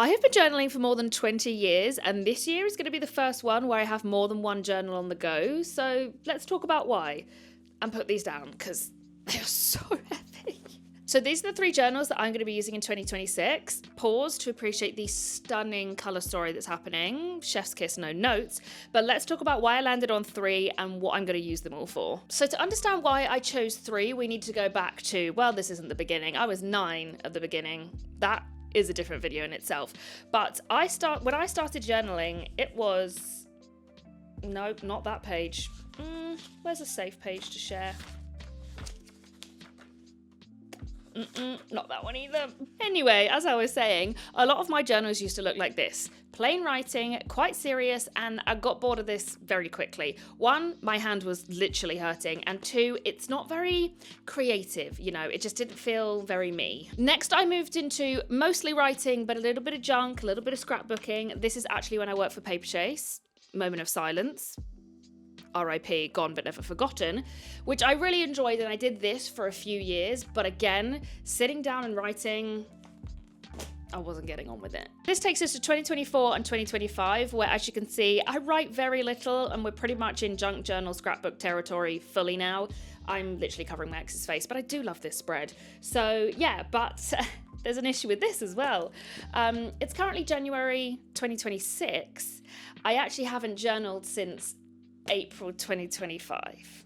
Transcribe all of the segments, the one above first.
I have been journaling for more than 20 years, and this year is going to be the first one where I have more than one journal on the go. So let's talk about why and put these down because they are so heavy. So these are the 3 journals that I'm going to be using in 2026. Pause to appreciate the stunning colour story that's happening. Chef's kiss, no notes. But let's talk about why I landed on 3 and what I'm going to use them all for. So to understand why I chose 3, we need to go back to, well, this isn't the beginning. I was 9 at the beginning. That is a different video in itself. But when I started journaling, it was, nope, not that page. Where's a safe page to share? Not that one either. Anyway, as I was saying, a lot of my journals used to look like this. Plain writing, quite serious, and I got bored of this very quickly. 1, my hand was literally hurting, and 2, it's not very creative, it just didn't feel very me. Next, I moved into mostly writing, but a little bit of junk, a little bit of scrapbooking. This is actually when I worked for Paper Chase. Moment of silence. RIP, gone but never forgotten, which I really enjoyed, and I did this for a few years, but again, sitting down and writing, I wasn't getting on with it. This takes us to 2024 and 2025, where, as you can see, I write very little, and we're pretty much in junk journal scrapbook territory fully now. I'm literally covering my ex's face, but I do love this spread. So yeah, but there's an issue with this as well. It's currently January 2026. I actually haven't journaled since April 2025.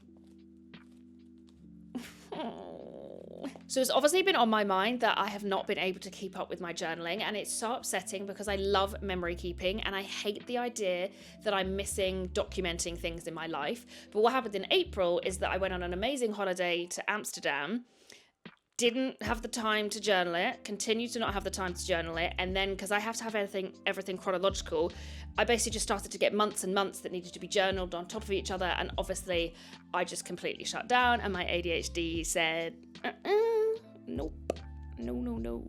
So it's obviously been on my mind that I have not been able to keep up with my journaling, and it's so upsetting because I love memory keeping and I hate the idea that I'm missing documenting things in my life. But what happened in April is that I went on an amazing holiday to Amsterdam, didn't have the time to journal it, continued to not have the time to journal it, and then because I have to have everything chronological, I basically just started to get months and months that needed to be journaled on top of each other, and obviously I just completely shut down, and my ADHD said, nope. No.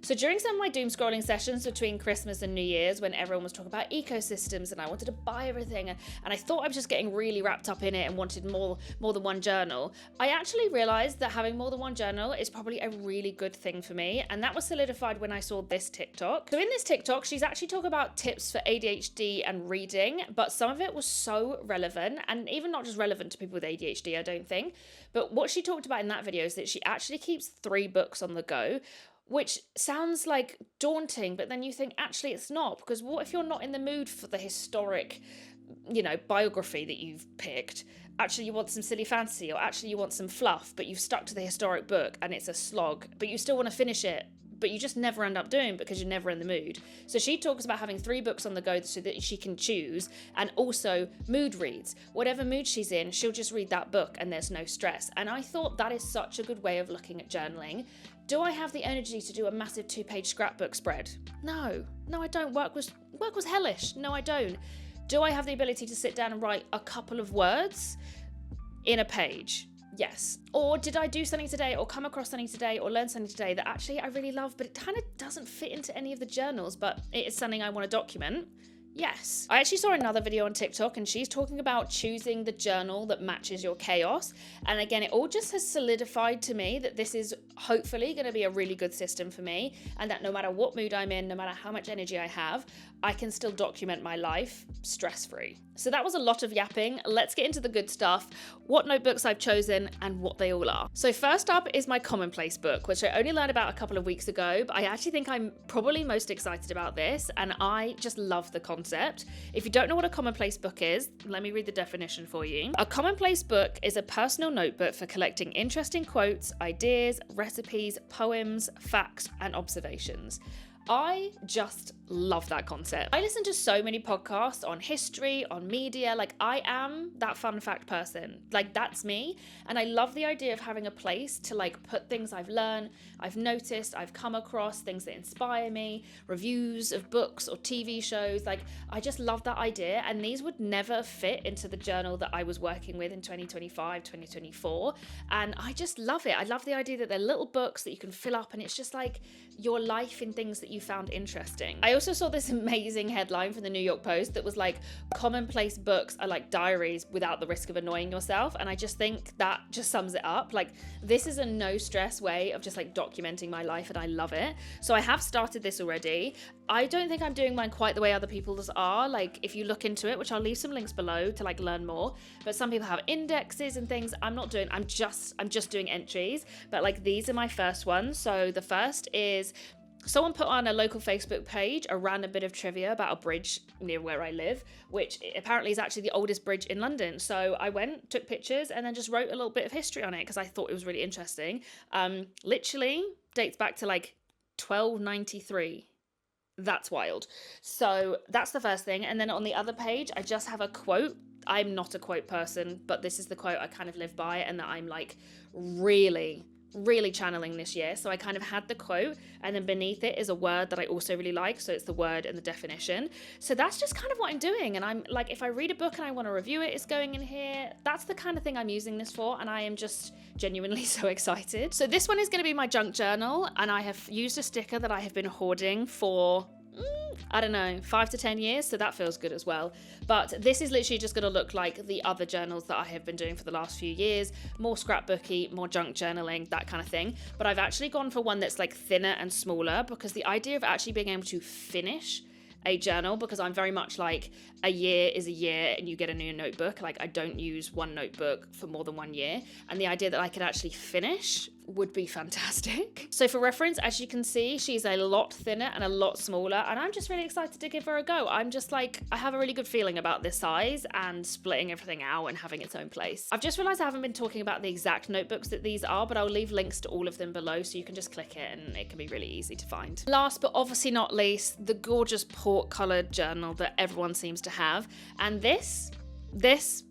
So during some of my doom scrolling sessions between Christmas and New Year's, when everyone was talking about ecosystems and I wanted to buy everything, and I thought I was just getting really wrapped up in it and wanted more than one journal, I actually realized that having more than one journal is probably a really good thing for me, and that was solidified when I saw this TikTok. So in this TikTok, she's actually talking about tips for ADHD and reading, but some of it was so relevant, and even not just relevant to people with ADHD, I don't think, but what she talked about in that video is that she actually keeps 3 books on the go, which sounds like daunting, but then you think actually it's not, because what if you're not in the mood for the historic, biography that you've picked? Actually you want some silly fantasy, or actually you want some fluff, but you've stuck to the historic book and it's a slog, but you still want to finish it, but you just never end up doing because you're never in the mood. So she talks about having 3 books on the go so that she can choose, and also mood reads. Whatever mood she's in, she'll just read that book and there's no stress. And I thought that is such a good way of looking at journaling. Do I have the energy to do a massive 2-page scrapbook spread? No, I don't. Work was hellish. No, I don't. Do I have the ability to sit down and write a couple of words in a page? Yes. Or did I do something today, or come across something today, or learn something today that actually I really love, but it kind of doesn't fit into any of the journals, but it is something I want to document? Yes. I actually saw another video on TikTok, and she's talking about choosing the journal that matches your chaos. And again, it all just has solidified to me that this is hopefully going to be a really good system for me, and that no matter what mood I'm in, no matter how much energy I have, I can still document my life stress-free. So that was a lot of yapping. Let's get into the good stuff, what notebooks I've chosen and what they all are. So first up is my commonplace book, which I only learned about a couple of weeks ago, but I actually think I'm probably most excited about this, and I just love the concept. If you don't know what a commonplace book is, let me read the definition for you. A commonplace book is a personal notebook for collecting interesting quotes, ideas, recipes, poems, facts, and observations. I just love that concept. I listen to so many podcasts on history, on media, I am that fun fact person. That's me. And I love the idea of having a place to put things I've learned, I've noticed, I've come across, things that inspire me, reviews of books or TV shows. I just love that idea. And these would never fit into the journal that I was working with in 2025, 2024. And I just love it. I love the idea that they're little books that you can fill up, and it's just your life in things that you found interesting. I also saw this amazing headline from the New York Post that was like, commonplace books are like diaries without the risk of annoying yourself. And I just think that just sums it up. Like, this is a no stress way of just like documenting my life, and I love it. So I have started this already. I don't think I'm doing mine quite the way other people's are. Like, if you look into it, which I'll leave some links below to like learn more, but some people have indexes and things. I'm just doing entries, but like these are my first ones. So the first is someone put on a local Facebook page a random bit of trivia about a bridge near where I live, which apparently is actually the oldest bridge in London. So I went, took pictures, and then just wrote a little bit of history on it because I thought it was really interesting. Literally dates back to like 1293. That's wild. So that's the first thing. And then on the other page, I just have a quote. I'm not a quote person, but this is the quote I kind of live by and that I'm like really channeling this year. So I kind of had the quote, and then beneath it is a word that I also really like. So it's the word and the definition. So that's just kind of what I'm doing. And I'm like, if I read a book and I want to review it, it's going in here. That's the kind of thing I'm using this for. And I am just genuinely so excited. So this one is going to be my junk journal. And I have used a sticker that I have been hoarding for I don't know, 5 to 10 years, so that feels good as well. But this is literally just going to look like the other journals that I have been doing for the last few years, more scrapbooky, more junk journaling, that kind of thing. But I've actually gone for one that's like thinner and smaller, because the idea of actually being able to finish a journal, because I'm very much like a year is a year and you get a new notebook. Like, I don't use one notebook for more than 1 year, and the idea that I could actually finish would be fantastic. So for reference, as you can see, she's a lot thinner and a lot smaller, and I'm just really excited to give her a go. I'm just like, I have a really good feeling about this size and splitting everything out and having its own place. I've just realized I haven't been talking about the exact notebooks that these are, but I'll leave links to all of them below so you can just click it and it can be really easy to find. Last but obviously not least, the gorgeous pork-colored journal that everyone seems to have. And this,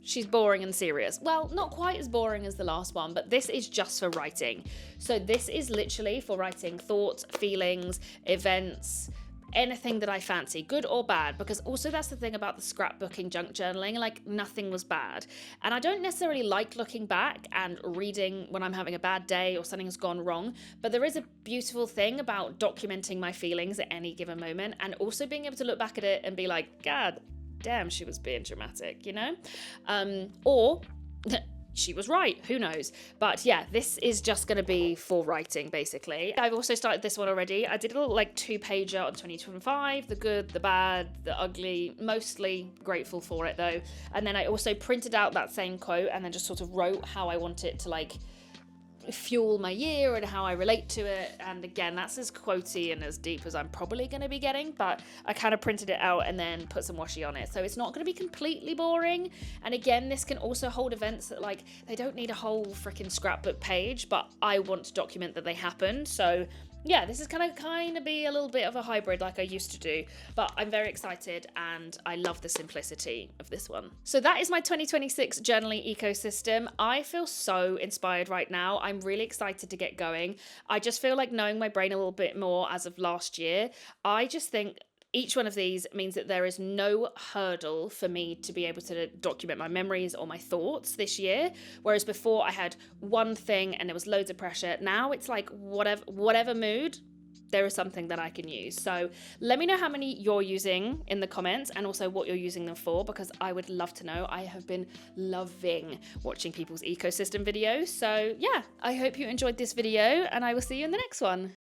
she's boring and serious. Well, not quite as boring as the last one, but this is just for writing. So this is literally for writing thoughts, feelings, events, anything that I fancy, good or bad, because also that's the thing about the scrapbooking junk journaling, like nothing was bad. And I don't necessarily like looking back and reading when I'm having a bad day or something has gone wrong, but there is a beautiful thing about documenting my feelings at any given moment, and also being able to look back at it and be like, God damn, she was being dramatic, you know? Or she was right, who knows? But yeah, this is just going to be for writing, basically. I've also started this one already. I did a little like 2-pager on 2025, the good, the bad, the ugly, mostly grateful for it though. And then I also printed out that same quote and then just sort of wrote how I want it to like fuel my year and how I relate to it. And again, that's as quotey and as deep as I'm probably going to be getting, but I kind of printed it out and then put some washi on it, so it's not going to be completely boring. And again, this can also hold events that like they don't need a whole freaking scrapbook page, but I want to document that they happened. So yeah, this is gonna kind of be a little bit of a hybrid like I used to do, but I'm very excited and I love the simplicity of this one. So that is my 2026 journaling ecosystem. I feel so inspired right now. I'm really excited to get going. I just feel like knowing my brain a little bit more as of last year, I just think each one of these means that there is no hurdle for me to be able to document my memories or my thoughts this year. Whereas before I had one thing and there was loads of pressure. Now it's like whatever mood, there is something that I can use. So let me know how many you're using in the comments, and also what you're using them for, because I would love to know. I have been loving watching people's ecosystem videos. So yeah, I hope you enjoyed this video and I will see you in the next one.